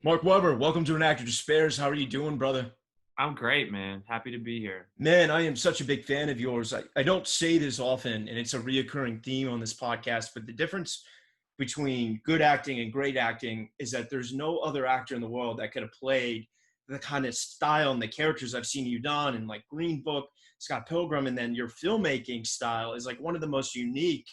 Mark Weber, welcome to An Actor Despairs. How are you doing, brother? I'm great, man. Happy to be here. Man, I am such a big fan of yours. I don't say this often, and it's a reoccurring theme on this podcast, but the difference between good acting and great acting is that there's no other actor in the world that could have played the kind of style and the characters I've seen you done in like Green Book, Scott Pilgrim, and then your filmmaking style is like one of the most unique.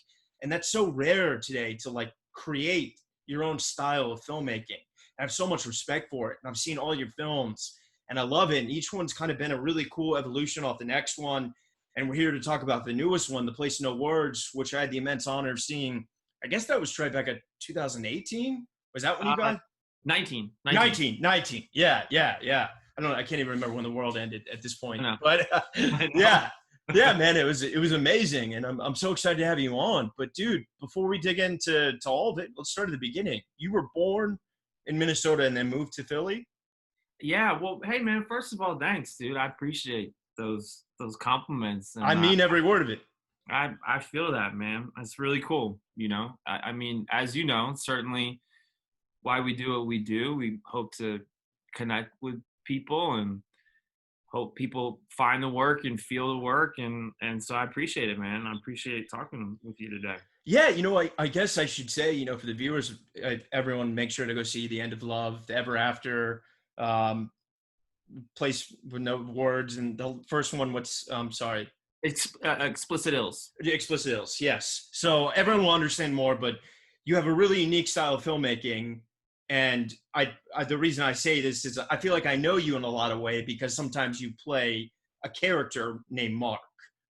And that's so rare today to like create your own style of filmmaking. I have so much respect for it. And I've seen all your films and I love it. And each one's kind of been a really cool evolution off the next one. And we're here to talk about the newest one, The Place No Words, which I had the immense honor of seeing. I guess that was Tribeca 2018. Was that when you Uh, guys? 19, 19. 19, 19. Yeah, yeah, yeah. I don't know. I can't even remember when the world ended at this I point. know. But I know. yeah, yeah, man, it was amazing, and I'm so excited to have you on. But dude, before we dig into all of it, let's start at the beginning. You were born in Minnesota and then moved to Philly. Yeah, well, hey, man, first of all, thanks, dude. I appreciate those compliments. I And mean every word of it. I feel that, man. That's really cool. I mean, as you know, certainly why we do what we do. We hope to connect with people and hope people find the work and feel the work. And so I appreciate it, man. I appreciate talking with you today. Yeah, I guess I should say, for the viewers, everyone make sure to go see The End of Love, The Ever After, um, Place with No Words, and the first one. Sorry, Explicit ills. The Explicit Ills. Yes. So everyone will understand more, but you have a really unique style of filmmaking. And the reason I say this is I feel like I know you in a lot of way because sometimes you play a character named Mark,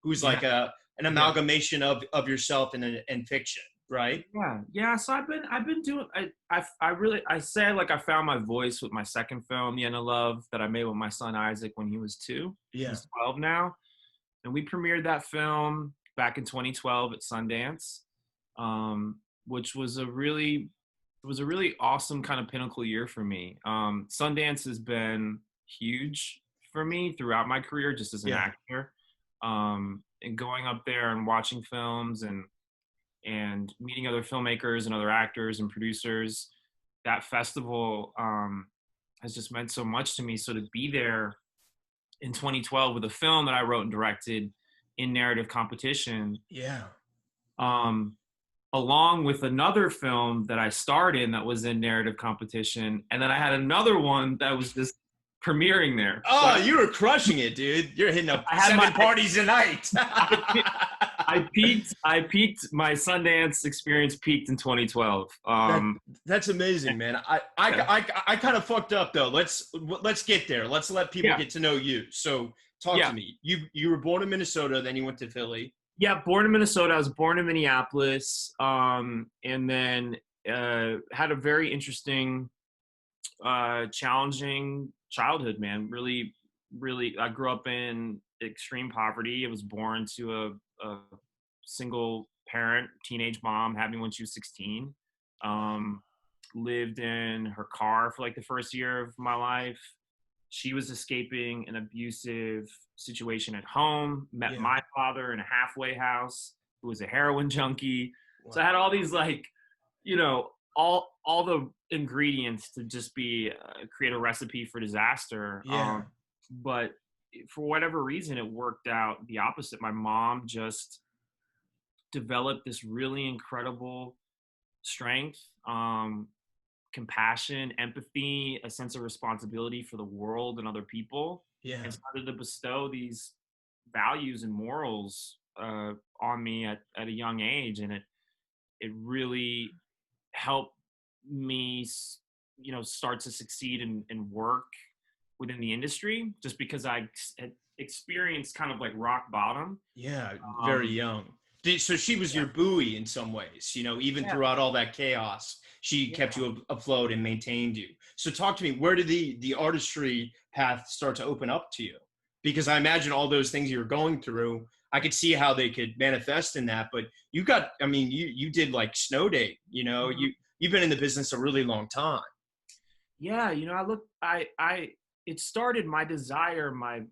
who's Yeah. like an Yeah. amalgamation of yourself and fiction, right? Yeah. So I've been doing. I really I say like I found my voice with my second film, The End of Love, that I made with my son Isaac when he was 2. Yeah. He's 12 now, and we premiered that film back in 2012 at Sundance, which was a really awesome kind of pinnacle year for me. Sundance has been huge for me throughout my career, just as an Yeah. actor, and going up there and watching films and meeting other filmmakers and other actors and producers. That festival has just meant so much to me. So to be there in 2012 with a film that I wrote and directed in narrative competition, Yeah. um, along with another film that I starred in that was in narrative competition, and then I had another one that was just premiering there. So Oh, you were crushing it, dude. You're hitting up I had 7 parties a night. I peaked. My Sundance experience peaked in 2012. That that's amazing, man. Yeah. I kind of fucked up though. Let's get there. Let's let people Yeah. get to know you. So talk to Yeah. me. You were born in Minnesota, then you went to Philly. Yeah, born in Minnesota. I was born in Minneapolis, and then had a very interesting, challenging childhood. Man, really, really. I grew up in extreme poverty. I was born to a single parent, teenage mom, had me when she was 16. Um, Lived in her car for like the first year of my life. She was escaping an abusive situation at home, met Yeah. my father in a halfway house who was a heroin junkie. So I had Wow. all these like, all the ingredients to just be create a recipe for disaster. Yeah. But for whatever reason, it worked out the opposite. My mom just developed this really incredible strength, compassion, empathy, a sense of responsibility for the world and other people, Yeah. and started to bestow these values and morals on me at a young age. And it really helped me, start to succeed in work within the industry, just because I had experienced kind of like rock bottom. Yeah. Very Um, young. So she was yeah, your buoy in some ways, even yeah, throughout all that chaos, she kept yeah. you afloat and maintained you. So talk to me, where did the artistry path start to open up to you? Because I imagine all those things you were going through, I could see how they could manifest in that, but you did like Snow Day, Mhm. you've been in the business a really long time. Yeah, it started my desire, my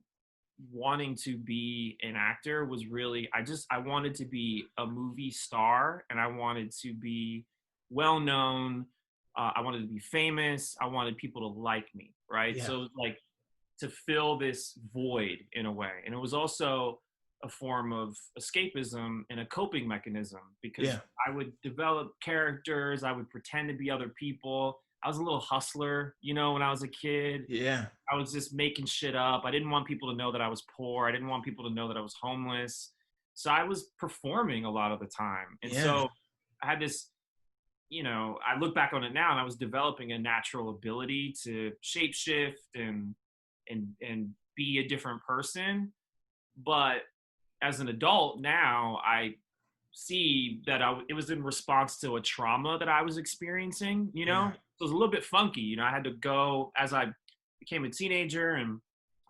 wanting to be an actor was really, I wanted to be a movie star, and I wanted to be well known, I wanted to be famous. I wanted people to like me, right? Yeah. So it was like to fill this void in a way. And it was also a form of escapism and a coping mechanism because Yeah. I would develop characters, I would pretend to be other people. I was a little hustler, you know, when I was a kid. Yeah. I was just making shit up. I didn't want people to know that I was poor. I didn't want people to know that I was homeless. So I was performing a lot of the time. And Yeah. so I had this, you know, I look back on it now and I was developing a natural ability to shapeshift and be a different person. But as an adult now, I see that it was in response to a trauma that I was experiencing, you know? Yeah. So it was a little bit funky. You know, I had to go as I became a teenager and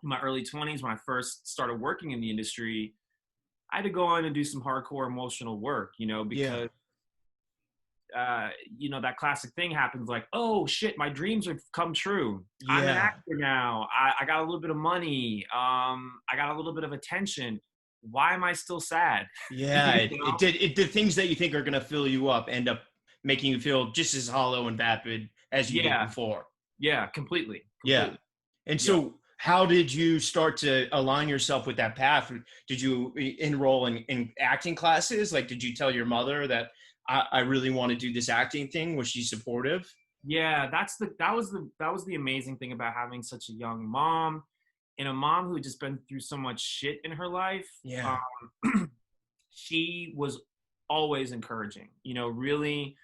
in my early 20s when I first started working in the industry, I had to go on and do some hardcore emotional work, you know, Yeah. because you know, that classic thing happens like, oh shit, my dreams have come true. I'm an Yeah. actor now. I got a little bit of money. I got a little bit of attention. Why am I still sad? Yeah. You It know? did. It the things that you think are going to fill you up end up making you feel just as hollow and vapid as you did Yeah, before. yeah, completely, Yeah. completely. And Yep. so, how did you start to align yourself with that path? Did you enroll in acting classes? Like, did you tell your mother that I really want to do this acting thing? Was she supportive? Yeah, that was the amazing thing about having such a young mom and a mom who had just been through so much shit in her life. Yeah. She was always encouraging. You know, really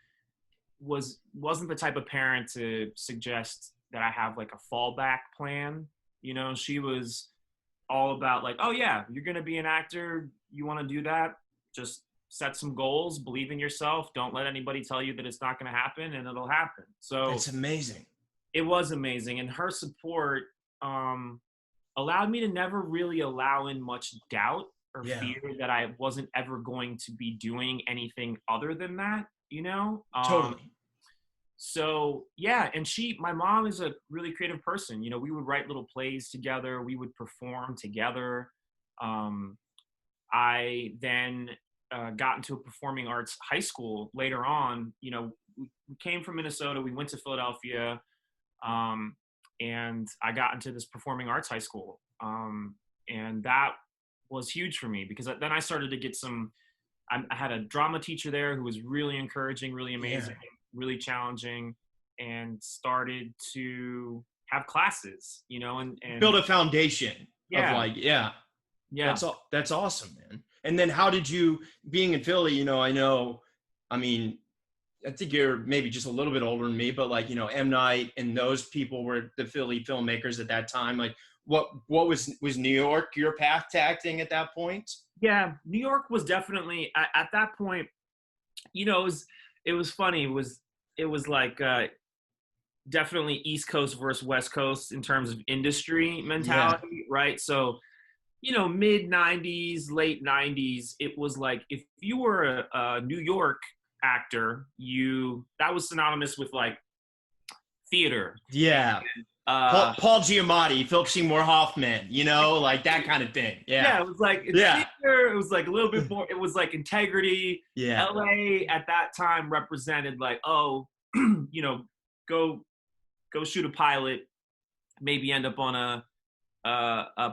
wasn't the type of parent to suggest that I have like a fallback plan. You know, she was all about like, oh yeah, you're gonna be an actor. You want to do that? Just set some goals, believe in yourself. Don't let anybody tell you that it's not gonna happen, and it'll happen. So That's amazing. it was amazing, and her support allowed me to never really allow in much doubt or Yeah. fear that I wasn't ever going to be doing anything other than that. You know, Totally. so yeah, and my mom is a really creative person. You know, we would write little plays together, we would perform together. um, I then got into a performing arts high school later on. You know, we came from Minnesota, we went to Philadelphia, um, and I got into this performing arts high school, and that was huge for me because then I started to get some. I had a drama teacher there who was really encouraging, really Yeah. amazing, really challenging, and started to have classes, you know, Build and a foundation of yeah, like, yeah, yeah, that's awesome, man. And then how did you, being in Philly, I mean, I think you're maybe just a little bit older than me, but like, M. Night and those people were the Philly filmmakers at that time. Like what was New York your path to acting at that point? yeah. New York was definitely at that point. You know, it was funny. It was like definitely East Coast versus West Coast in terms of industry Yeah. mentality, right? So you know, mid 90s, late 90s, it was like if you were a New York actor, that was synonymous with like theater. Yeah. Uh, Paul Giamatti, Philip Seymour Hoffman, like that kind of thing. Yeah. yeah, it was like it's Yeah. theater. It was like a little bit more. It was like integrity. Yeah. LA at that time represented like, oh, you know, go shoot a pilot, maybe end up on a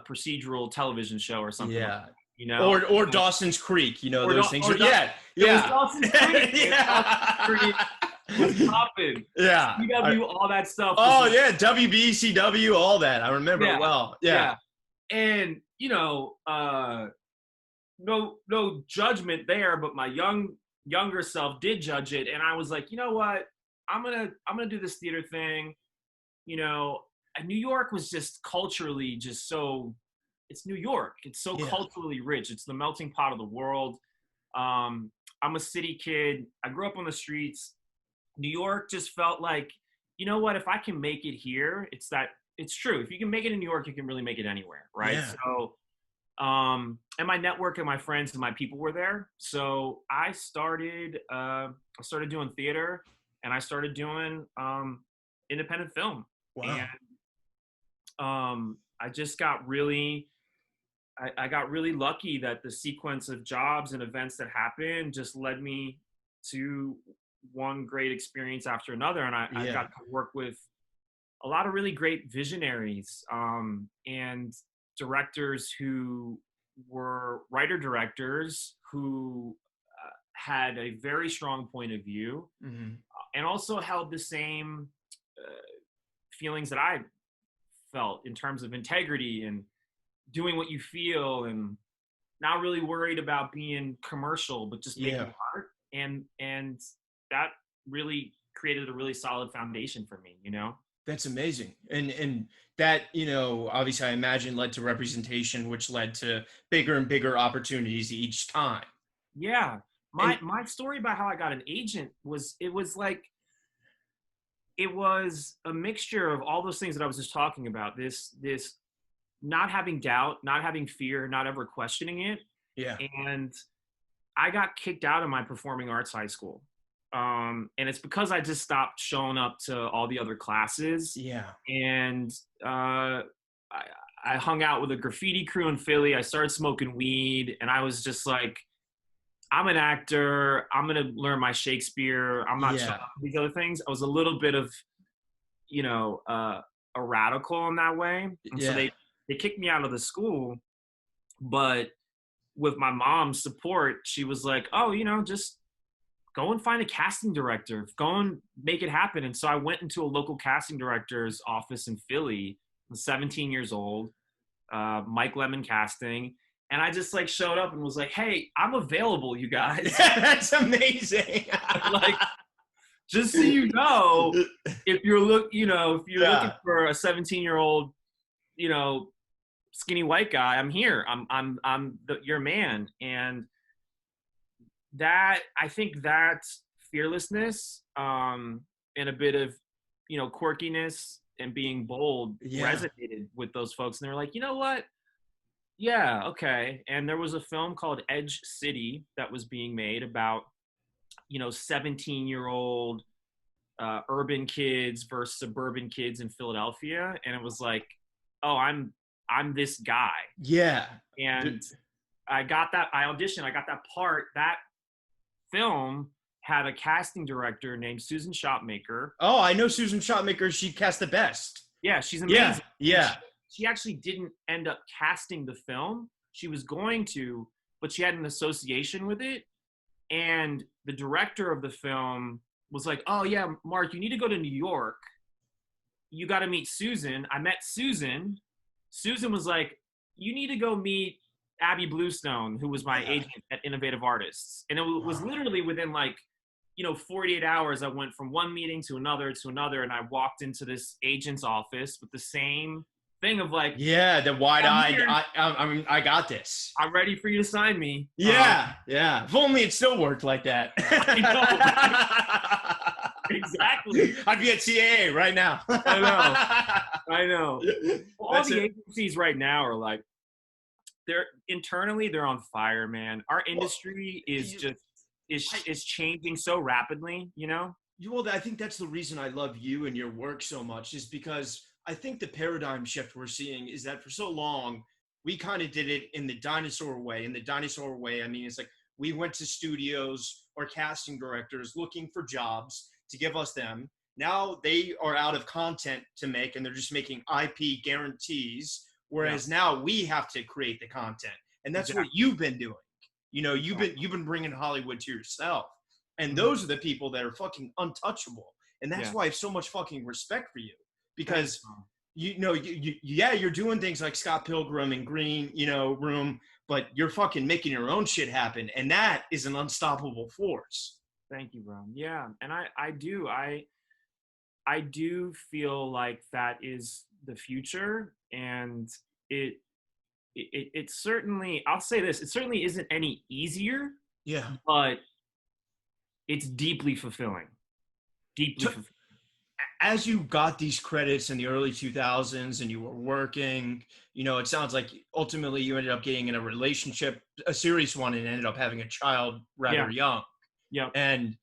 procedural television show or something. Yeah. Like that, you know, Or Dawson's Creek, those things. Yeah. It was Yeah. Dawson's Creek. Yeah. Dawson's Creek was popping. Yeah. CW, all that stuff. Oh yeah, WB, CW, all that. I remember it well. Yeah. And you know, no judgment there, but my younger self did judge it, and I was like, you know what, I'm gonna do this theater thing. You know, and New York was just culturally just so. It's New York. It's so Yeah. culturally rich. It's the melting pot of the world. I'm a city kid. I grew up on the streets. New York just felt like, you know what? If I can make it here, it's true. If you can make it in New York, you can really make it anywhere, right? Yeah. So, and my network and my friends and my people were there. So I started doing theater, and I started doing independent film. Wow. And I just got really, I got really lucky that the sequence of jobs and events that happened just led me to one great experience after another. And I Yeah. got to work with a lot of really great visionaries, and directors who were writer directors who had a very strong point of view, Hmm. and also held the same feelings that I felt in terms of integrity and doing what you feel, and not really worried about being commercial, but just Yeah. making art. And that really created a really solid foundation for me, you know? That's amazing. And that, obviously I imagine led to representation, which led to bigger and bigger opportunities each time. Yeah. And My story about how I got an agent was, it was a mixture of all those things that I was just talking about. This not having doubt, not having fear, not ever questioning it. yeah. And I got kicked out of my performing arts high school. And it's because I just stopped showing up to all the other classes. Yeah. And I hung out with a graffiti crew in Philly. I started smoking weed, and I was just like, I'm an actor. I'm going to learn my Shakespeare. I'm not showing Yeah. up for these other things. I was a little bit of, a radical in that way. And so Yeah. they kicked me out of the school. But with my mom's support, she was like, oh, just go and find a casting director, go and make it happen. And so I went into a local casting director's office in Philly. I was 17 years old, Mike Lemon Casting. And I just like showed up and was like, hey, I'm available, you guys. That's amazing. Like, just so you know, if you're looking for a 17-year-old, skinny white guy, I'm here. I'm your man. And that, I think that fearlessness, and a bit of, quirkiness and being bold resonated with those folks. And they were like, you know what? Yeah, okay. And there was a film called Edge City that was being made about, 17-year-old urban kids versus suburban kids in Philadelphia. And it was like, oh, I'm this guy. Yeah. And I auditioned, I got that part. That film had a casting director named Susan Shopmaker. Oh, I know Susan Shopmaker. She cast the best. Yeah, she's amazing. Yeah. She actually didn't end up casting the film. She was going to, but she had an association with it. And the director of the film was like, oh yeah, Mark, you need to go to New York. You got to meet Susan. I met Susan. Susan was like, you need to go meet Abby Bluestone, who was my agent at Innovative Artists. And it was literally within 48 hours, I went from one meeting to another, and I walked into this agent's office with the same thing of like, the wide-eyed, I got this. I'm ready for you to sign me. Yeah. If only it still worked like that. I know. Exactly. I'd be at CAA right now. I know. Well, all the agencies right now are like, they're on fire, man. Our industry is changing so rapidly, Well, I think that's the reason I love you and your work so much, is because I think the paradigm shift we're seeing is that for so long, we kind of did it in the dinosaur way. In the dinosaur way, I mean, it's like we went to studios or casting directors looking for jobs to give us them. Now they are out of content to make, and they're just making IP guarantees. Whereas now we have to create the content. And that's what you've been doing. You've been bringing Hollywood to yourself. And those are the people that are fucking untouchable. And that's why I have so much fucking respect for you. Because, you're doing things like Scott Pilgrim and Green, Room, but you're fucking making your own shit happen. And that is an unstoppable force. Thank you, bro. Yeah. And I do feel like that is the future. And it certainly, I'll say this, it certainly isn't any easier. Yeah. But it's deeply fulfilling. Fulfilling. As you got these credits in the early 2000s and you were working, it sounds like ultimately you ended up getting in a relationship, a serious one, and ended up having a child rather young. Yeah. And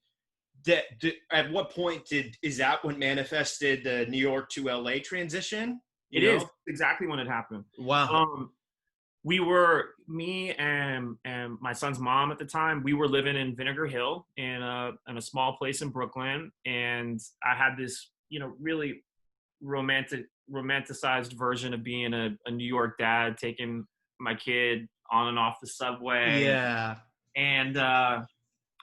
at what point is that when manifested the New York to LA transition? It is exactly when it happened. Wow. me and my son's mom at the time, we were living in Vinegar Hill in a small place in Brooklyn. And I had this, really romanticized version of being a New York dad, taking my kid on and off the subway. Yeah. And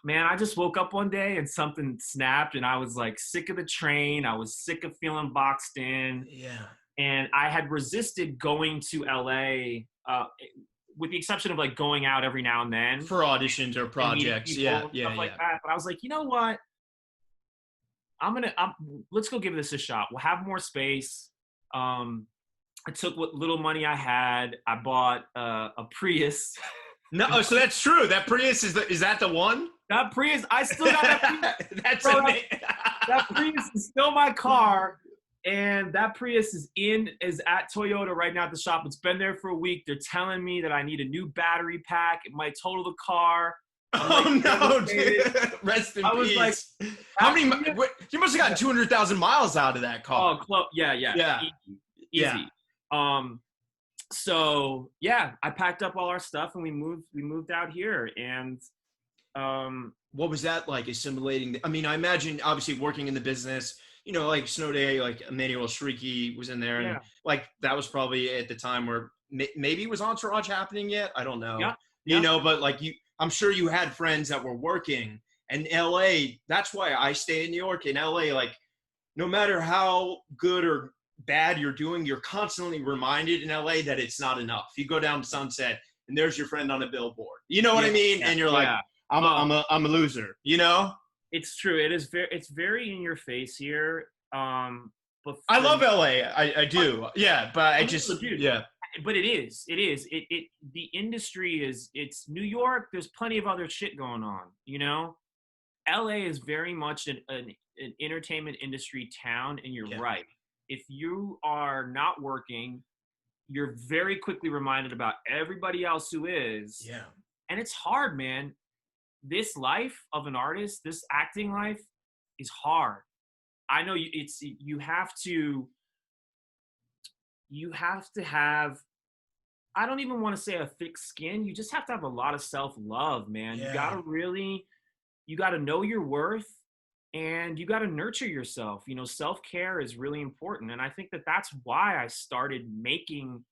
man, I just woke up one day and something snapped, and I was like sick of the train. I was sick of feeling boxed in. Yeah. And I had resisted going to LA, with the exception of like going out every now and then For auditions or and meeting projects. people Yeah. and Yeah. stuff Yeah. like that. But I was like, you know what? Let's go give this a shot. We'll have more space. I took what little money I had. I bought a Prius. No, so that's true. That Prius is that the one? That Prius, I still got that Prius. That's Bro, amazing. that Prius is still my car. And that Prius is at Toyota right now at the shop. It's been there for a week. They're telling me that I need a new battery pack. It might total the car. Oh no, dude! Rest in peace. I was like, how many? You must have gotten 200,000 miles out of that car. Oh, yeah. Easy. So yeah, I packed up all our stuff and we moved out here. And what was that like, assimilating? I mean, I imagine obviously working in the business, like Snow Day, like Emmanuel Shrieky was in there, and like that was probably at the time where maybe was Entourage happening yet? I don't know. Yeah. But like I'm sure you had friends that were working. And LA, that's why I stay in New York. In LA, like no matter how good or bad you're doing, you're constantly reminded in LA that it's not enough. You go down Sunset and there's your friend on a billboard. You know what I mean? Yeah, and you're like, I'm a loser, It's true. It's very in your face here. But I love LA. I do. Yeah. But I just, yeah. But it is. The industry it's New York. There's plenty of other shit going on, LA is very much an entertainment industry town, and you're right. If you are not working, you're very quickly reminded about everybody else who is. Yeah. And it's hard, man. This life of an artist, this acting life is hard. I know you have to have, I don't even want to say a thick skin. You just have to have a lot of self-love, man. Yeah. You got to know your worth, and you got to nurture yourself. Self-care is really important. And I think that that's why I started making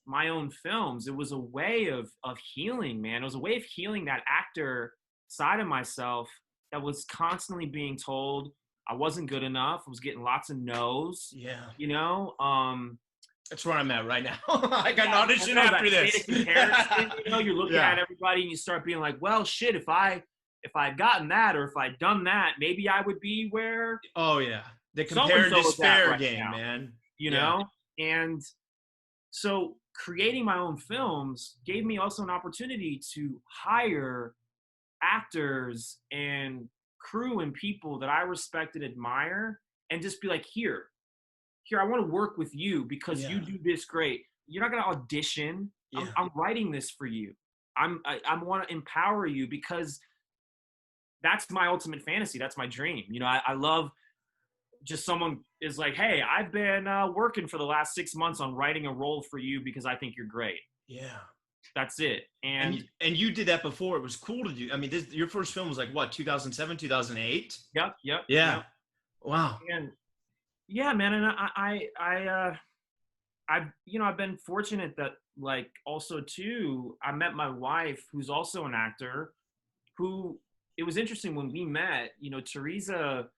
my own films. It was a way of healing, man. It was a way of healing that actor side of myself that was constantly being told I wasn't good enough. I was getting lots of no's. Yeah. That's where I'm at right now. I got an audition after this. You're looking at everybody and you start being like, well, shit, if I'd gotten that, or if I'd done that, maybe I would be where. Oh yeah, the compare and despair game, now, man. And so creating my own films gave me also an opportunity to hire actors and crew and people that I respect and admire, and just be like, here, I want to work with you because you do this great. You're not going to audition. I'm writing this for you. I want to empower you because that's my ultimate fantasy. That's my dream. I love just someone is like, hey, I've been working for the last 6 months on writing a role for you because I think you're great. Yeah. That's it. And you did that before. It was cool to do. I mean, your first film was like what, 2007, 2008? Yep. Yeah. Wow. And yeah, man. And I've been fortunate that, like, also too, I met my wife, who's also an actor, who, it was interesting when we met, Teresa,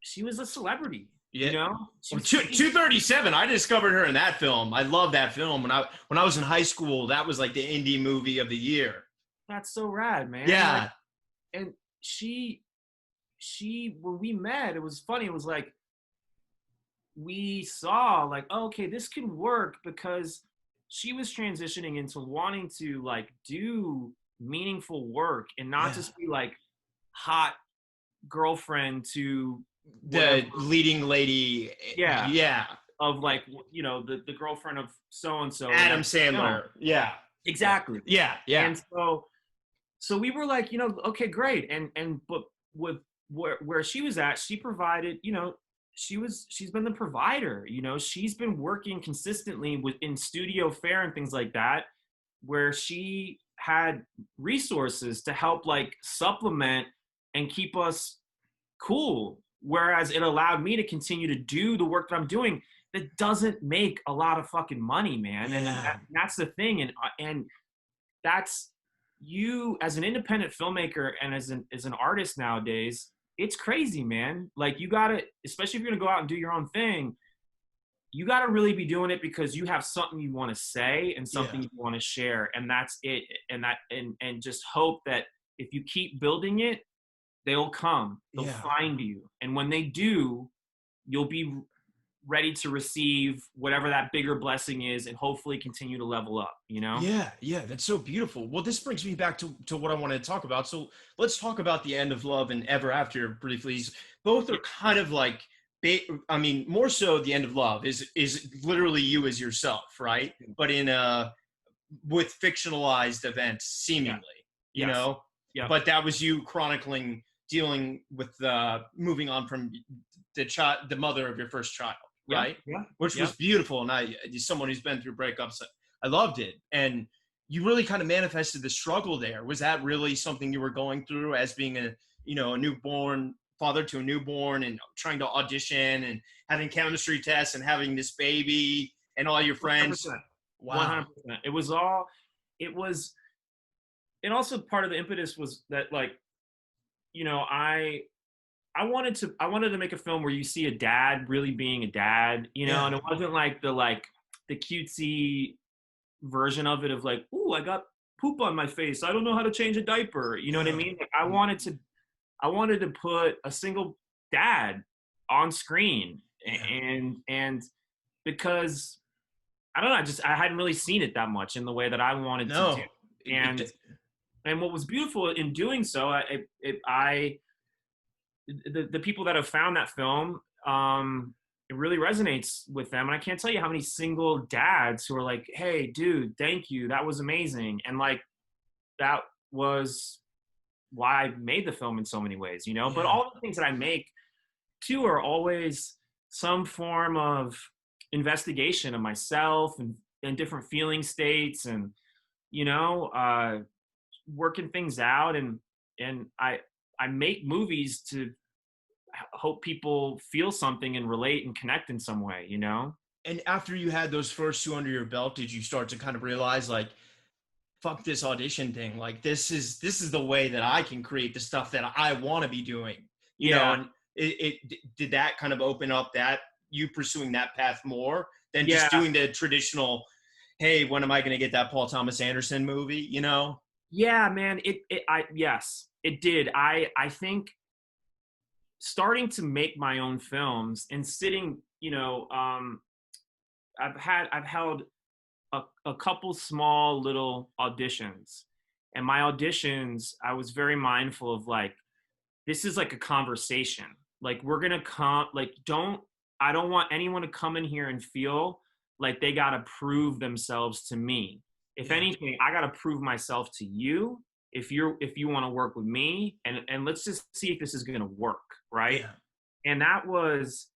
she was a celebrity. Yeah. 237. I discovered her in that film. I love that film. When I was in high school, that was like the indie movie of the year. That's so rad, man. Yeah. And she, when we met, it was funny. It was like, we saw like, oh, okay, this can work, because she was transitioning into wanting to like do meaningful work and not just be like hot girlfriend to the leading lady. Yeah. Of like, the girlfriend of so-and-so. Adam Sandler. Yeah. Exactly. Yeah. And so we were like, okay, great. But with where she was at, she provided, she's been the provider, she's been working consistently in studio fare and things like that. where she had resources to help like supplement and keep us cool. Whereas it allowed me to continue to do the work that I'm doing that doesn't make a lot of fucking money, man. And Yeah. that's the thing. And that's you as an independent filmmaker and as an artist nowadays, it's crazy, man. Like you gotta, especially if you're gonna go out and do your own thing, you gotta really be doing it because you have something you want to say and something Yeah. you want to share. And that's it. And just hope that if you keep building it, they'll come, they'll Yeah. find you. And when they do, you'll be ready to receive whatever that bigger blessing is and hopefully continue to level up, you know? Yeah, yeah, that's so beautiful. Well, this brings me back to what I wanted to talk about. So let's talk about The End of Love and Ever After briefly. Both are kind of like, I mean, more so The End of Love is literally you as yourself, right? But in with fictionalized events, Yeah. seemingly, you Yes. know. Yeah. But that was you chronicling dealing with moving on from the mother of your first child, Yeah. right? Yeah. Which Yeah. was beautiful. And as someone who's been through breakups, I loved it. And you really kind of manifested the struggle there. Was that really something you were going through as being a newborn father to a newborn and trying to audition and having chemistry tests and having this baby and all your friends? 100%. Wow. 100%. It was, and also part of the impetus was that like, I wanted to make a film where you see a dad really being a dad, Yeah. and it wasn't like the cutesy version of it of like, ooh, I got poop on my face. I don't know how to change a diaper. You know what I Yeah. mean? Like I wanted to put a single dad on screen Yeah. and because I don't know, I hadn't really seen it that much in the way that I wanted to do. No. And what was beautiful in doing so, the people that have found that film, it really resonates with them. And I can't tell you how many single dads who are like, hey, dude, thank you. That was amazing. And like, that was why I made the film in so many ways, but Yeah. all the things that I make too are always some form of investigation of myself and different feeling states and, you know, uh, working things out. And I make movies to hope people feel something and relate and connect in some way. And after you had those first two under your belt, did you start to kind of realize like, fuck this audition thing? Like this is the way that I can create the stuff that I want to be doing, Yeah. and did that kind of open up that you pursuing that path more than just Yeah. doing the traditional, hey, when am I going to get that Paul Thomas Anderson movie? Yeah, man. Yes, it did. I think starting to make my own films and sitting, I've held a couple small little auditions. And my auditions, I was very mindful of like, this is like a conversation. Like we're gonna come, like I don't want anyone to come in here and feel like they gotta prove themselves to me. If Yeah. anything, I gotta prove myself to you if you want to work with me, and let's just see if this is gonna work, right? Yeah. And that was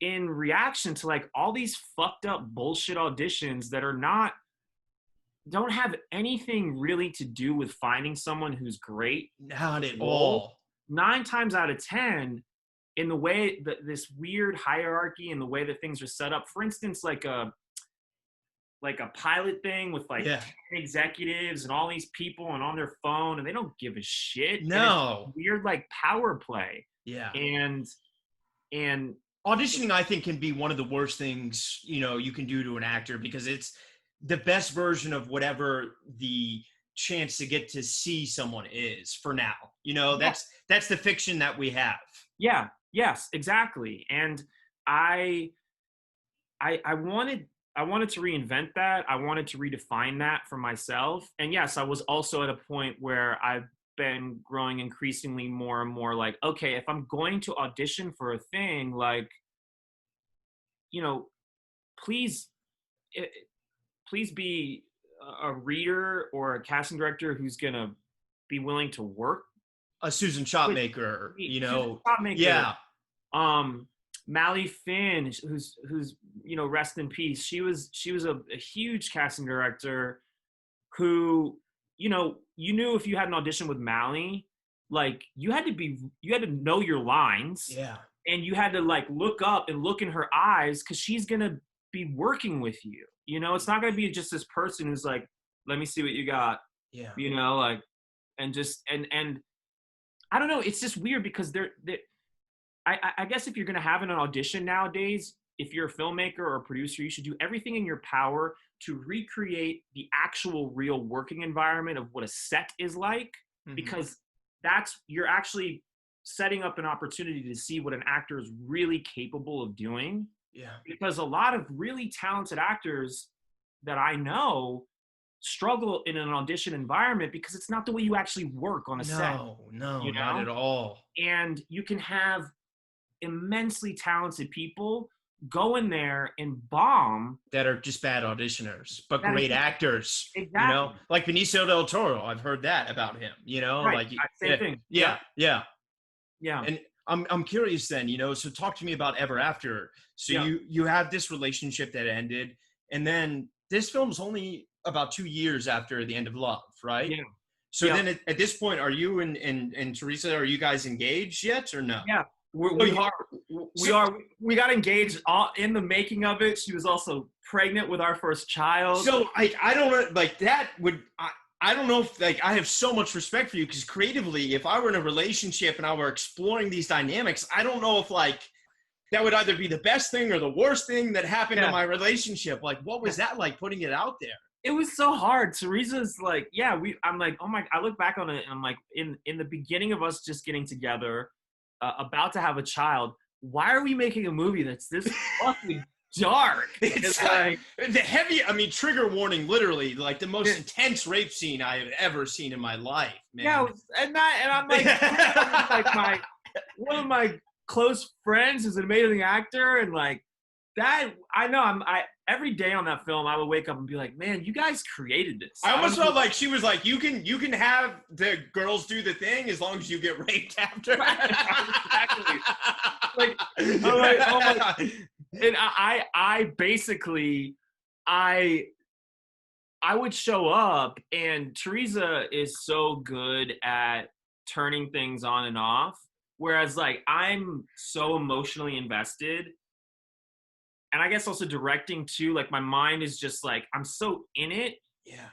in reaction to like all these fucked up bullshit auditions that don't have anything really to do with finding someone who's great. Not at Role. all. 9 times out of 10, in the way that this weird hierarchy and the way that things are set up, for instance, like a pilot thing with like Yeah. 10 executives and all these people and on their phone and they don't give a shit. And No. it's weird like power play. Yeah. And Auditioning, I think, can be one of the worst things, you can do to an actor because it's the best version of whatever the chance to get to see someone is for now. That's the fiction that we have. Yeah, yes, exactly. And I wanted to reinvent that. I wanted to redefine that for myself. And yes, I was also at a point where I've been growing increasingly more and more like, okay, if I'm going to audition for a thing, like, please be a reader or a casting director who's gonna be willing to work. A Susan Shopmaker, Susan Shopmaker, yeah. Mally Finn, who's rest in peace. She was a huge casting director who, you know, you knew if you had an audition with Mally, like you had to know your lines, Yeah. and you had to like look up and look in her eyes because she's gonna be working with you. You know, it's not gonna be just this person who's like, let me see what you got, Yeah. you know, like, and just and I don't know, it's just weird because I guess if you're gonna have an audition nowadays, if you're a filmmaker or a producer, you should do everything in your power to recreate the actual real working environment of what a set is like, Hmm. because you're actually setting up an opportunity to see what an actor is really capable of doing. Yeah. Because a lot of really talented actors that I know struggle in an audition environment because it's not the way you actually work on a set, No, no, you not know? at all. And you can have immensely talented people go in there and bomb. That are just bad auditioners, but That is great actors. You know, exactly like Benicio del Toro. I've heard that about him. You know, right. like Same yeah, thing. yeah, Yep. yeah. Yeah. And I'm curious then. You know, so talk to me about Ever After. So Yeah. you have this relationship that ended, and then this film's only about 2 years after the end of Love, right? Yeah. So Yeah. then at this point, are you and Teresa, are you guys engaged yet or no? Yeah. Oh, We are. We so, are. We got engaged in the making of it. She was also pregnant with our first child. so I don't know, like that would I don't know if like I have so much respect for you because creatively, if I were in a relationship and I were exploring these dynamics, I don't know if like that would either be the best thing or the worst thing that happened to Yeah. my relationship. Like, what was that like putting it out there? It was so hard. Teresa's like, yeah, I'm like, oh my, I look back on it and I'm like, in the beginning of us just getting together, about to have a child, why are we making a movie that's this fucking dark? It's like, the heavy, I mean, trigger warning, literally, like the most intense rape scene I have ever seen in my life, yeah, man. and I'm like, like one of my close friends is an amazing actor, and like that, I know I every day on that film I would wake up and be like, man, you guys created this. I I almost don't felt know. like she was like, you can have the girls do the thing as long as you get raped after. Exactly. Like, I'm like, oh my, and I basically, I would show up, and Teresa is so good at turning things on and off, whereas like I'm so emotionally invested, and I guess also directing too. Like my mind is just like I'm so in it, Yeah.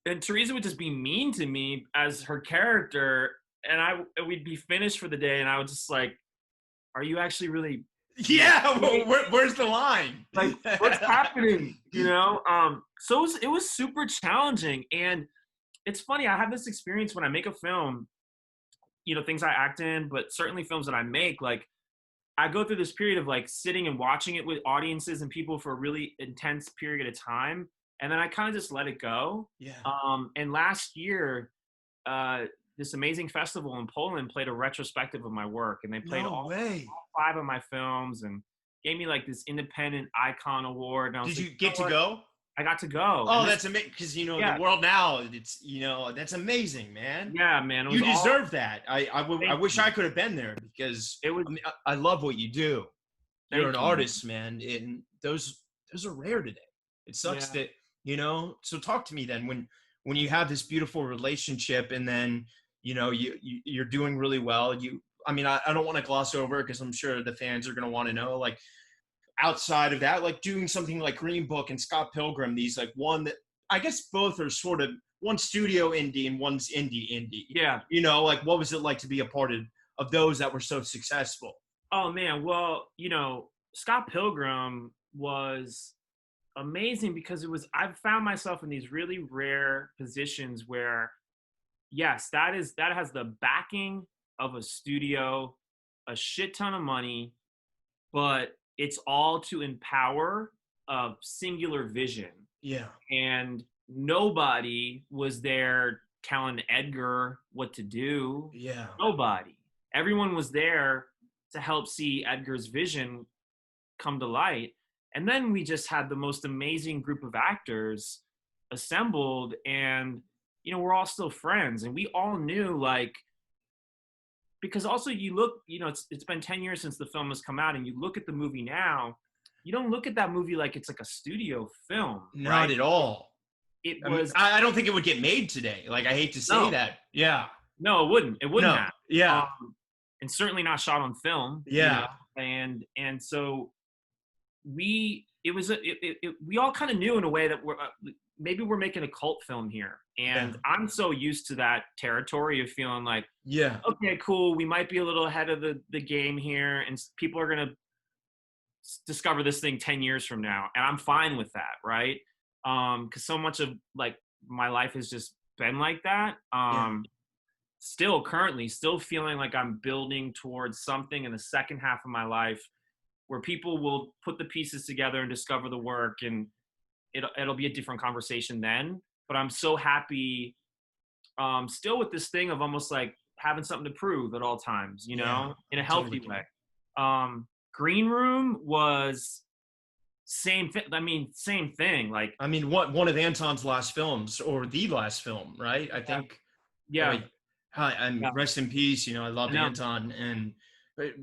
and Teresa would just be mean to me as her character, and we'd be finished for the day, and I would just like, are you actually really Yeah, well, where's the line? like what's happening, you know? So it was super challenging, and it's funny, I have this experience when I make a film, you know, things I act in, but certainly films that I make, like I go through this period of like sitting and watching it with audiences and people for a really intense period of time, and then I kind of just let it go. Yeah. And last year, uh this amazing festival in Poland played a retrospective of my work, and they played No way. all five of my films and gave me like this independent icon award. And I was Did like, you get to go? I got to go. Oh, And this, that's amazing. Because, you know, yeah, the world now, it's, you know, that's amazing, man. yeah, man. It You was all, deserve that. I thank wish you. I could have been there because It was, I mean, I love what you do. You're an thank you, man. artist, man. And those are rare today. It sucks Yeah. that, you know, so talk to me then when you have this beautiful relationship and then, you know, you're doing really well. I mean, I don't want to gloss over because I'm sure the fans are going to want to know, like, outside of that, like doing something like Green Book and Scott Pilgrim, these like one that I guess both are sort of one studio indie and one's indie. Yeah. You know, like what was it like to be a part of those that were so successful? Oh man. Well, you know, Scott Pilgrim was amazing because I've found myself in these really rare positions where, yes, that has the backing of a studio, a shit ton of money, but it's all to empower a singular vision. Yeah. And nobody was there telling Edgar what to do. Yeah. Nobody. Everyone was there to help see Edgar's vision come to light. And then we just had the most amazing group of actors assembled, and you know, we're all still friends, and we all knew, like, because also you look, you know, it's been 10 years since the film has come out, and you look at the movie now, you don't look at that movie like it's like a studio film, Not right? at all. it I mean, was I don't think it would get made today. Like, I hate to say no, that. Yeah. no, it wouldn't No. have. Yeah. And certainly not shot on film, Yeah. and so we all kind of knew in a way that maybe we're making a cult film here, Yeah. and I'm so used to that territory of feeling like, Yeah. okay, cool, we might be a little ahead of the game here, and people are gonna discover this thing 10 years from now, and I'm fine with that, right? Because so much of like my life has just been like that. Yeah. Still currently still feeling like I'm building towards something in the second half of my life where people will put the pieces together and discover the work, and it'll be a different conversation then. But I'm so happy still with this thing of almost like having something to prove at all times, Yeah. in a I totally healthy get way. it. Green Room was same thing. I mean, same thing. Like, I mean, one of Anton's last films, or the last film, right? I yeah, think. yeah, Like, hi, I'm yeah, rest in peace. I I love know. Anton, and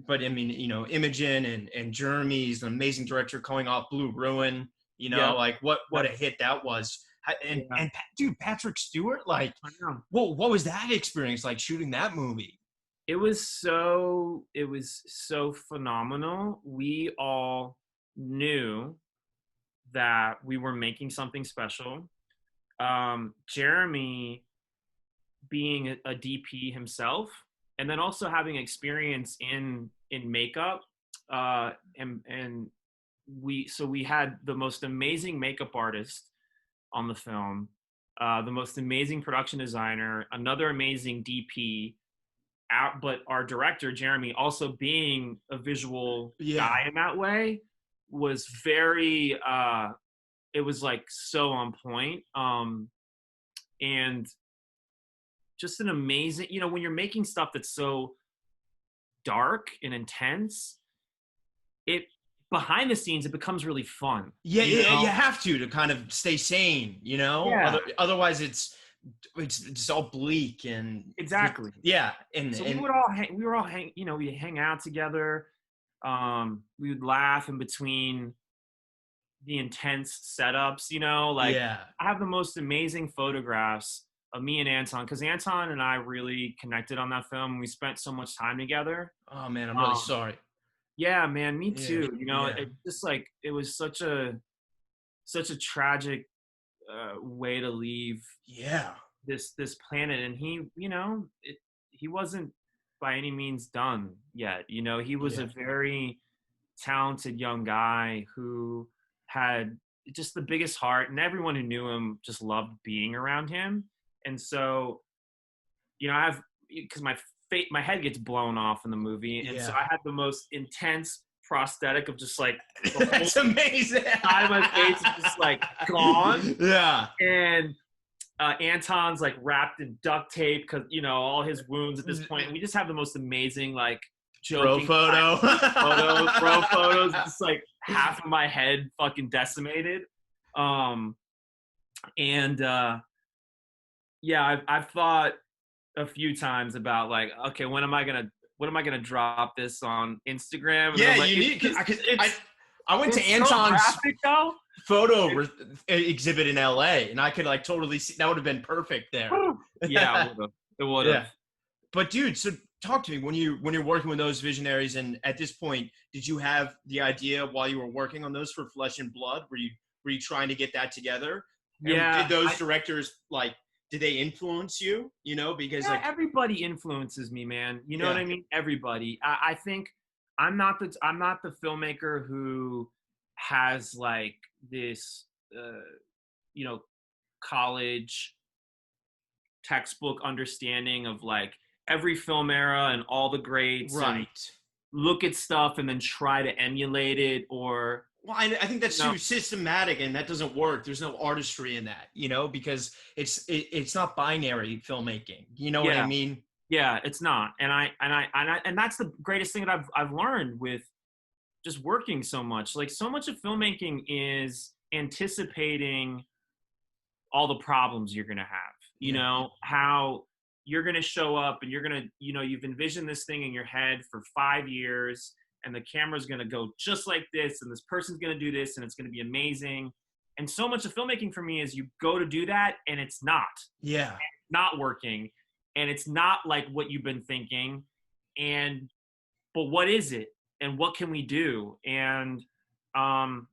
but I mean, Imogen and Jeremy's an amazing director, coming off Blue Ruin. Yep, Like what yep, a hit that was. yeah, Dude, Patrick Stewart, like, I know. what was that experience like shooting that movie? It was so phenomenal. We all knew that we were making something special. Jeremy being a DP himself, and then also having experience in makeup, and we had the most amazing makeup artist on the film, the most amazing production designer, another amazing DP, but our director Jeremy, also being a visual Yeah, guy in that way, was very it was like so on point. And just an amazing, when you're making stuff that's so dark and intense, it behind the scenes it becomes really fun, yeah, you yeah. You know? have to kind of stay sane. Yeah, Otherwise it's all bleak and exactly. yeah, and So we would all hang, we hang out together. We would laugh in between the intense setups, like yeah. I have the most amazing photographs of me and Anton, because Anton and I really connected on that film. We spent so much time together. Oh man, I'm really Um, sorry. yeah, man, me Yeah, too. yeah, It just like it was such a tragic way to leave yeah, this planet, and he wasn't by any means done yet. He was a yeah, very talented young guy who had just the biggest heart, and everyone who knew him just loved being around him. And so, I've because my head gets blown off in the movie, and so yeah. I had the most intense prosthetic of just like the whole That's amazing. side of my face is just like gone, Yeah. and Anton's like wrapped in duct tape because all his wounds at this point. We just have the most amazing like Bro joking photo. photos, bro photos, just like half of my head fucking decimated. Um, and yeah, I've thought a few times about like, okay, when am I gonna drop this on Instagram? And Yeah, I'm like, you need. I went to it's so Anton's graphic though. exhibit in LA, and I could like totally see that would have been perfect there. Yeah, it would have. Yeah. But dude, so talk to me when you're working with those visionaries, and at this point, did you have the idea while you were working on those for Flesh and Blood? Were you trying to get that together? And did Yeah, those directors like did they influence you? Because yeah, like everybody influences me, man. You know what yeah, I mean? Everybody. I think I'm not the filmmaker who has like this, you know, college textbook understanding of like every film era and all the greats, and right. look at stuff and then try to emulate it, or Well, I think that's you know, too systematic, and that doesn't work. There's no artistry in that, because it's not binary filmmaking. You know what I yeah, mean? yeah, it's not. And that's the greatest thing that I've learned with just working so much. Like so much of filmmaking is anticipating all the problems you're going to have, Yeah, how you're going to show up, and you're going to, you've envisioned this thing in your head for 5 years, and the camera's going to go just like this, and this person's going to do this, and it's going to be amazing. And so much of filmmaking for me is you go to do that and it's Yeah. not working, and it's not like what you've been thinking. And but what is it, and what can we do? Um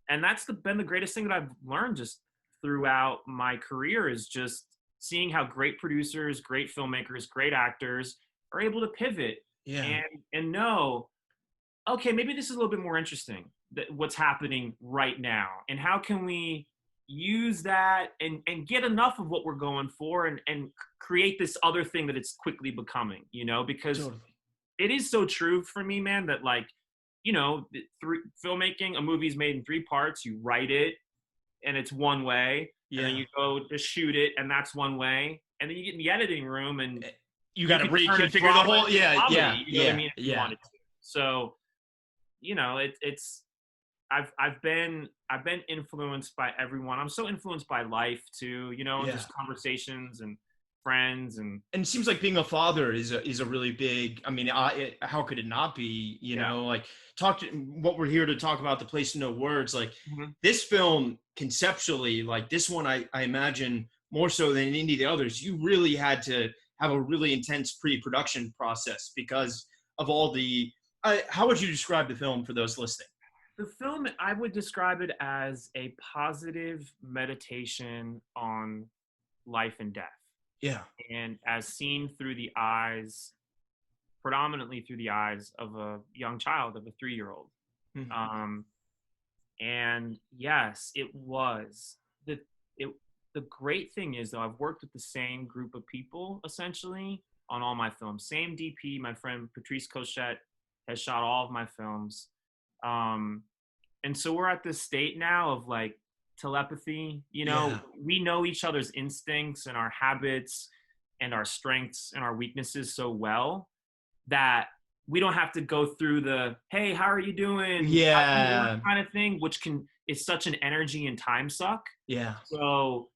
and that's been the greatest thing that I've learned just throughout my career, is just seeing how great producers, great filmmakers, great actors are able to pivot Yeah. and know, okay, maybe this is a little bit more interesting, that what's happening right now, and how can we use that and get enough of what we're going for, and create this other thing that it's quickly becoming, because Totally. it is so true for me, man, that like, filmmaking, a movie's made in 3 parts. You write it and it's one way, and then Yeah. you go to shoot it and that's one way, and then you get in the editing room and You got to could turn it reconfigure the whole. drama into Yeah. comedy, Yeah. you know what I Yeah. mean, if you Yeah. wanted to. So, it's I've been influenced by everyone. I'm so influenced by life too, and Yeah. just conversations and friends and And it seems like being a father is a really big. I mean, how could it not be? yeah. Like what we're here to talk about, the place to no words. Like Mm-hmm. this film conceptually, like this one, I imagine more so than any of the others, you really had to have a really intense pre-production process because of all the. How would you describe the film for those listening? The film, I would describe it as a positive meditation on life and death, Yeah. and as seen through the eyes, predominantly through the eyes of a young child, of a 3-year-old. Mhm. And yes, it was the great thing is, though, I've worked with the same group of people essentially on all my films. Same DP, my friend Patrice Cochette has shot all of my films. And so we're at this state now of like telepathy, Yeah. we know each other's instincts and our habits and our strengths and our weaknesses so well that we don't have to go through the, hey, how are you doing? How you doing? Yeah. Kind of thing, which is such an energy and time suck. Yeah. So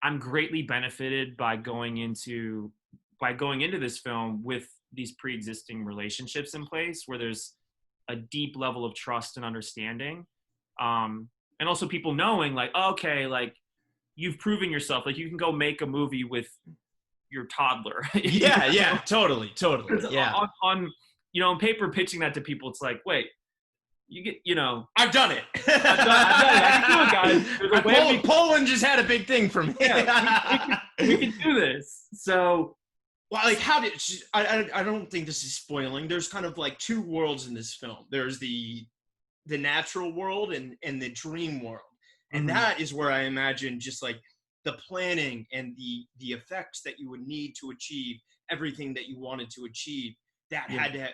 I'm greatly benefited by going into this film with these pre-existing relationships in place, where there's a deep level of trust and understanding, and also people knowing like, okay, like you've proven yourself, like you can go make a movie with your toddler. Yeah. Yeah. Totally. Yeah. On paper, pitching that to people, it's like, wait, you get, I've done it. I've done it. I can do it, guys. There's a way Poland just had a big thing for me. Yeah, we can do this. So, well, like, how did I don't think this is spoiling. There's kind of like two worlds in this film. There's the natural world and the dream world, and that is where I imagine just like the planning and the effects that you would need to achieve everything that you wanted to achieve. That had to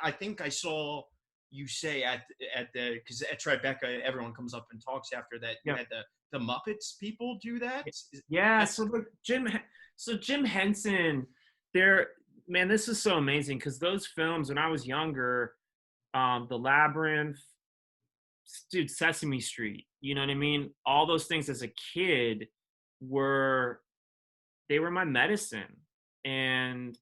I think I saw you say at the, because at Tribeca everyone comes up and talks after that. You had the Muppets people do that. Yeah. So Jim Henson, man, this is so amazing, because those films when I was younger, The Labyrinth, dude, Sesame Street, you know what I mean? All those things as a kid were my medicine. And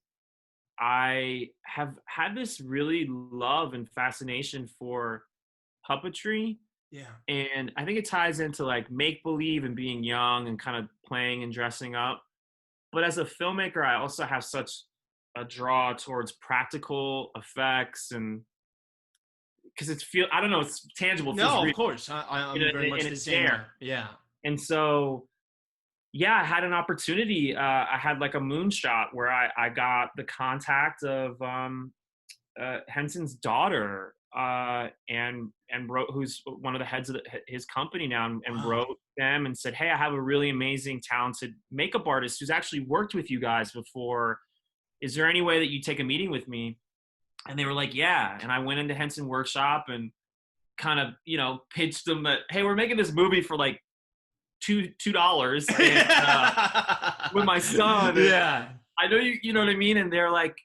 I have had this really love and fascination for puppetry. Yeah. And I think it ties into like make believe and being young and kind of playing and dressing up. But as a filmmaker, I also have such a draw towards practical effects, and because I don't know, it's tangible. No, of course. I'm very much the same way. Yeah. And so, yeah, I had an opportunity. I had like a moonshot where I got the contact of Henson's daughter, and wrote, who's one of the heads of his company now, and wrote them and said, hey, I have a really amazing, talented makeup artist who's actually worked with you guys before. Is there any way that you take a meeting with me? And they were like, yeah. And I went into Henson Workshop and kind of, pitched them that, hey, we're making this movie for like $2 and, with my son. Yeah. I know you know what I mean? And they're like,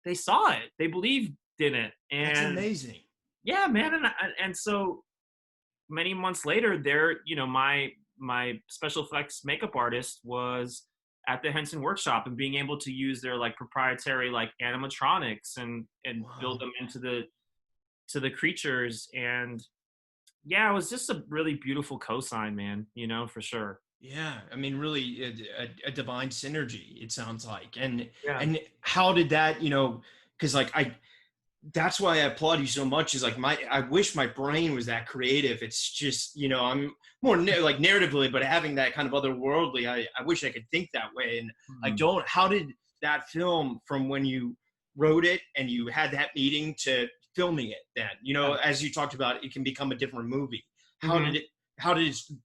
they saw it. They believed in it. And that's amazing. Yeah, man. And so many months later, my special effects makeup artist was at the Henson Workshop, and being able to use their like proprietary like animatronics and build them into the creatures. And Yeah, it was just a really beautiful cosign, man, for sure. Yeah, I mean, really a divine synergy, it sounds like. Yeah. And how did that, because like that's why I applaud you so much. Is like I wish my brain was that creative. It's just, I'm more like narratively, but having that kind of otherworldly, I wish I could think that way. And I Mhm. don't. How did that film, from when you wrote it and you had that meeting to filming it then, Yeah. as you talked about, it can become a different movie. How did Mhm. it,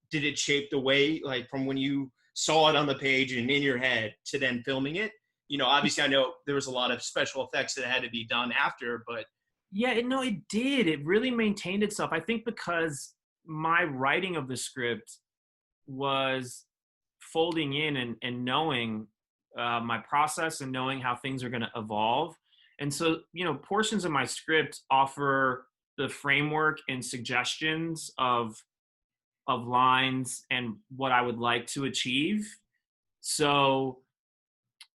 did it shape the way, like from when you saw it on the page and in your head to then filming it? Obviously I know there was a lot of special effects that had to be done after, but Yeah, no, it did. It really maintained itself. I think because my writing of the script was folding in and knowing my process and knowing how things are going to evolve. And so, portions of my script offer the framework and suggestions of lines and what I would like to achieve. So,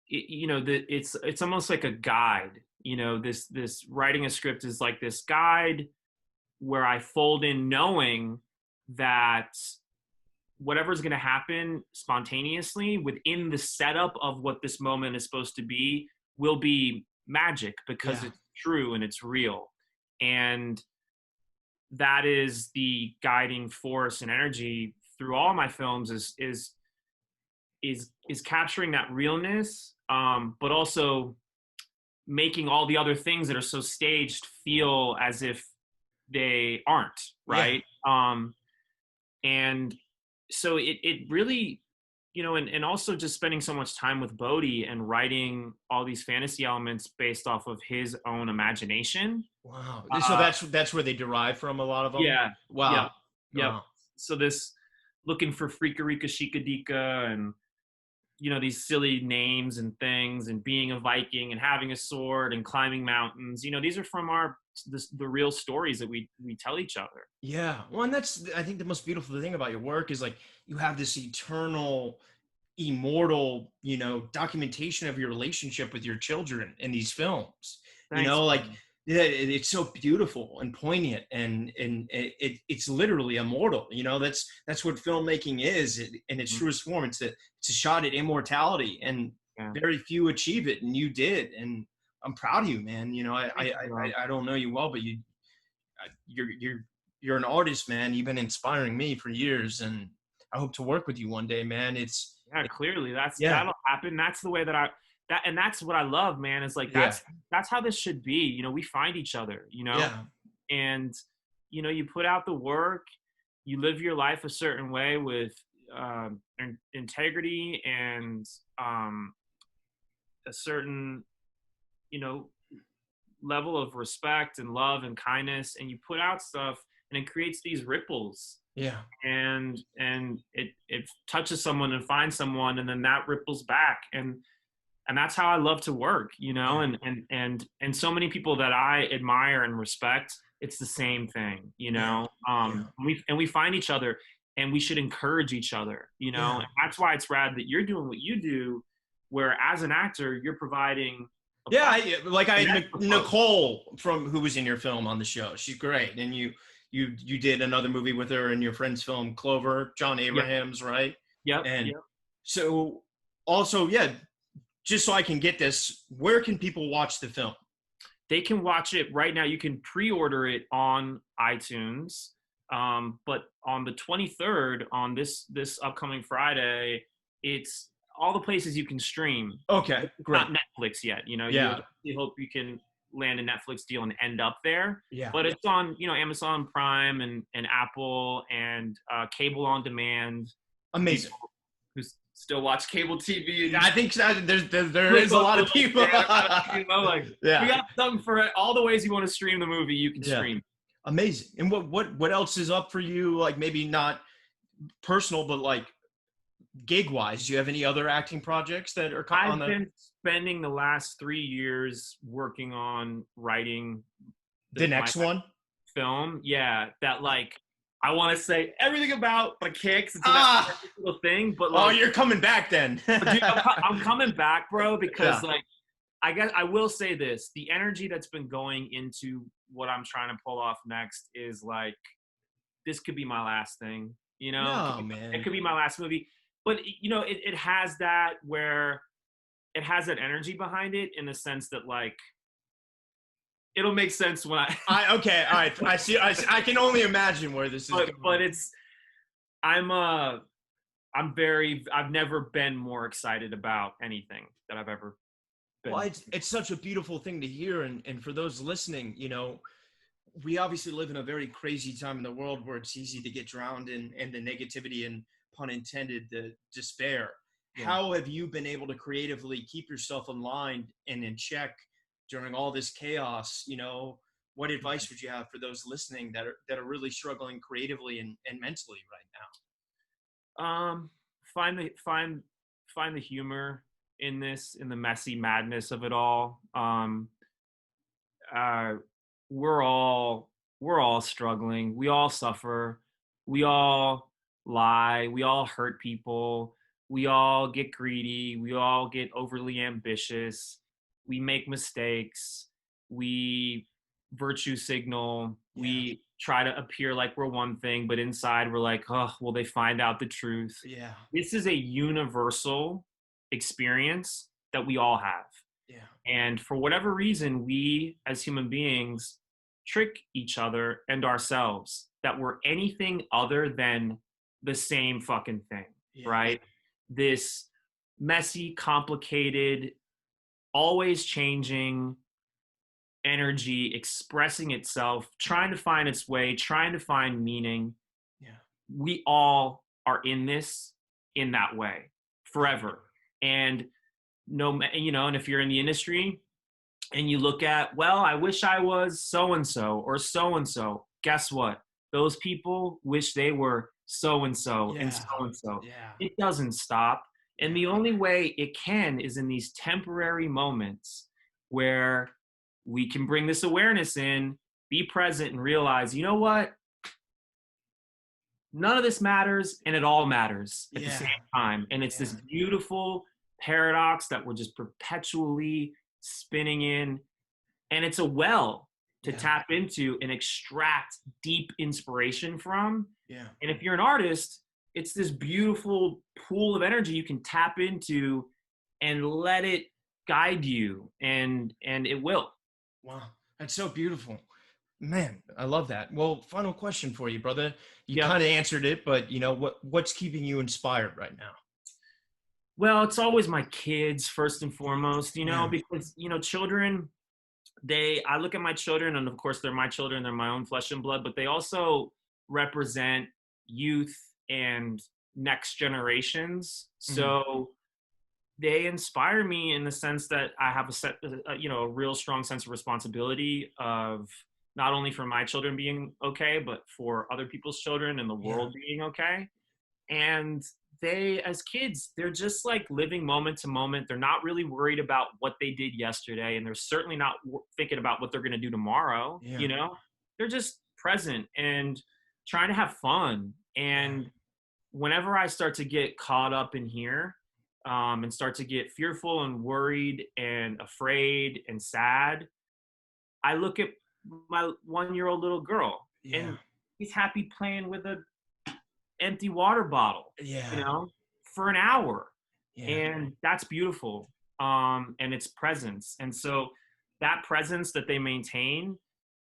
it's almost like a guide. This writing a script is like this guide where I fold in knowing that whatever's going to happen spontaneously within the setup of what this moment is supposed to be will be magic because yeah, it's true and it's real. And that is the guiding force and energy through all my films is capturing that realness, but also making all the other things that are so staged feel as if they aren't, yeah, right? And so it really, and also just spending so much time with Bodhi and writing all these fantasy elements based off of his own imagination. wow. So Uh, that's where they derive from, a lot of them. yeah, yep, Wow. yep. Wow. So this looking for Freakarika Shikadika and these silly names and things and being a Viking and having a sword and climbing mountains. These are from the real stories that we tell each other. Yeah, well, and that's, I think, the most beautiful thing about your work is like you have this eternal, immortal, documentation of your relationship with your children in these films. Thanks, Like, brother. yeah, it's so beautiful and poignant, and it's literally immortal. That's what filmmaking is in its Mhm. truest form. It's a shot at immortality, and Yeah. very few achieve it, and you did. And I'm proud of you, man. Thank you, bro. I don't know you well, but you're an artist, man. You've been inspiring me for years, and I hope to work with you one day, man. Yeah, clearly Yeah, that'll happen. That's the way and that's what I love, man, is like yeah, that's how this should be. We find each other, yeah. and you put out the work, you live your life a certain way with integrity and a certain, you know, level of respect and love and kindness, and you put out stuff and it creates these ripples, Yeah. and it touches someone and finds someone, and then that ripples back, and that's how I love to work, Yeah. and so many people that I admire and respect, it's the same thing, Yeah. Yeah. we find each other, and we should encourage each other, Yeah. and that's why it's rad that you're doing what you do, where as an actor you're providing a Yeah. platform Like I to had connect with folks. Nicole, from who was in your film, on the show. She's great. And you did another movie with her in your friend's film, Clover, John Yep, Abrahams, right? yep, And yep. so, also, yeah, just so I can get this, where can people watch the film? They can watch it right now. You can pre-order it on iTunes, but on the 23rd, on this upcoming Friday, it's all the places you can stream. Okay, It's great. not Netflix yet. Yeah. You hope you can land a Netflix deal and end up there. Yeah. But it's on Amazon Prime and Apple and cable on demand for Amazing. people who still watch cable TV and I think there click is a on lot the of little people. banner, like we Yeah. got something for it. All the ways you want to stream the movie, you can Yeah. stream. Amazing. And what else is up for you? Like, maybe not personal, but like gig wise, do you have any other acting projects that are on I've the been spending the last 3 years working on writing my next one? film. Yeah, that like I want to say everything about, but I can't 'cause it's an Ah, little thing. But oh, like, you're coming back then. dude, I'm coming back, bro, because Yeah. like I guess I will say this: the energy that's been going into what I'm trying to pull off next is like this could be my last thing, you know? No, man. It could be my last movie. But, you know, it has that where it has that energy behind it in the sense that, like, it'll make sense when Okay, all right. I see. I can only imagine where this is going. But I've never been more excited about anything that I've ever been. Well, it's such a beautiful thing to hear. And for those listening, you know, we obviously live in a very crazy time in the world where it's easy to get drowned in the negativity and, pun intended, the despair. Yeah. How have you been able to creatively keep yourself aligned and in check during all this chaos? You know, what advice would you have for those listening that are really struggling creatively and mentally right now? Find the humor in this, in the messy madness of it all. We're all struggling. We all suffer. We all lie. We all hurt people. We all get greedy. We all get overly ambitious. We make mistakes. We virtue signal. Yeah. We try to appear like we're one thing, but inside we're like, oh, will they find out the truth? Yeah. This is a universal experience that we all have. Yeah. And for whatever reason, we as human beings trick each other and ourselves that we're anything other than the same fucking thing, yeah. Right? This messy, complicated, always changing energy expressing itself, trying to find its way, trying to find meaning. Yeah. We all are in this in that way forever. And and if you're in the industry and you look at, well, I wish I was so-and-so or so-and-so, guess what? Those people wish they were so-and-so and so-and-so. Yeah. It doesn't stop. And the only way it can is in these temporary moments where we can bring this awareness in, be present, and realize, you know what? None of this matters, and it all matters at the same time. And it's this beautiful paradox that we're just perpetually spinning in. And it's a well to tap into and extract deep inspiration from. Yeah. And if you're an artist, it's this beautiful pool of energy you can tap into and let it guide you, and it will. Wow, that's so beautiful. Man, I love that. Well, final question for you, brother. You kind of answered it, but you know, what's keeping you inspired right now? Well, it's always my kids first and foremost, because, children, I look at my children, and of course they're my children, they're my own flesh and blood, but they also represent youth and next generations. So they inspire me in the sense that I have a real strong sense of responsibility of not only for my children being okay, but for other people's children and the world being okay. And they, as kids, they're just like living moment to moment. They're not really worried about what they did yesterday, and they're certainly not thinking about what they're going to do tomorrow. They're just present and trying to have fun. And whenever I start to get caught up in here, and start to get fearful and worried and afraid and sad, I look at my 1-year-old little girl, and he's happy playing with a empty water bottle, for an hour. And that's beautiful. And it's presence. And so that presence that they maintain,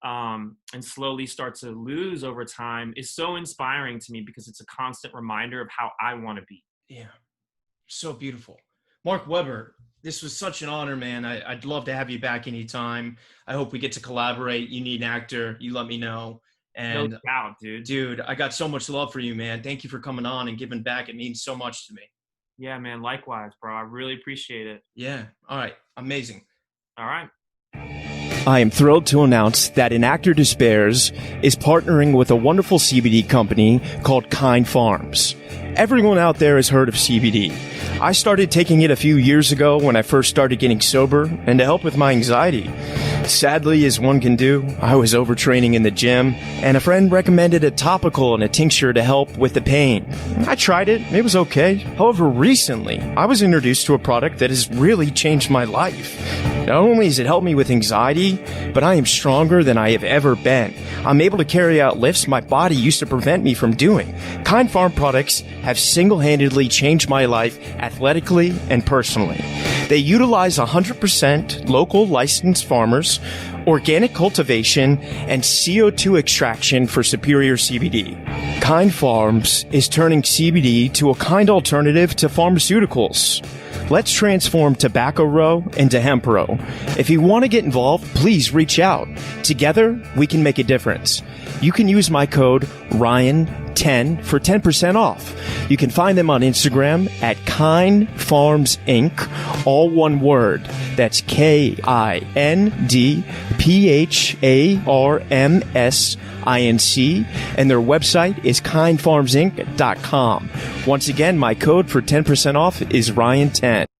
and slowly start to lose over time is so inspiring to me, because it's a constant reminder of how I want to be. Yeah. So beautiful. Mark Weber, this was such an honor, man. I'd love to have you back anytime. I hope we get to collaborate. You need an actor, you let me know. And no doubt, dude. Dude, I got so much love for you, man. Thank you for coming on and giving back. It means so much to me. Yeah, man. Likewise, bro. I really appreciate it. Yeah. All right. Amazing. All right. I am thrilled to announce that An Actor Despairs is partnering with a wonderful CBD company called Kind Farms. Everyone out there has heard of CBD. I started taking it a few years ago when I first started getting sober, and to help with my anxiety. Sadly, as one can do, I was overtraining in the gym, and a friend recommended a topical and a tincture to help with the pain. I tried it, it was okay. However, recently, I was introduced to a product that has really changed my life. Not only has it helped me with anxiety, but I am stronger than I have ever been. I'm able to carry out lifts my body used to prevent me from doing. Kind Farm products have single-handedly changed my life athletically and personally. They utilize 100% local licensed farmers, organic cultivation, and CO2 extraction for superior CBD. Kind Farms is turning CBD to a kind alternative to pharmaceuticals. Let's transform tobacco row into hemp row. If you want to get involved, please reach out. Together, we can make a difference. You can use my code RYAN10 for 10% off. You can find them on Instagram at Kind Farms Inc., all one word. That's KINDPHARMSINC, and their website is kindfarmsinc.com. Once again, my code for 10% off is RYAN10.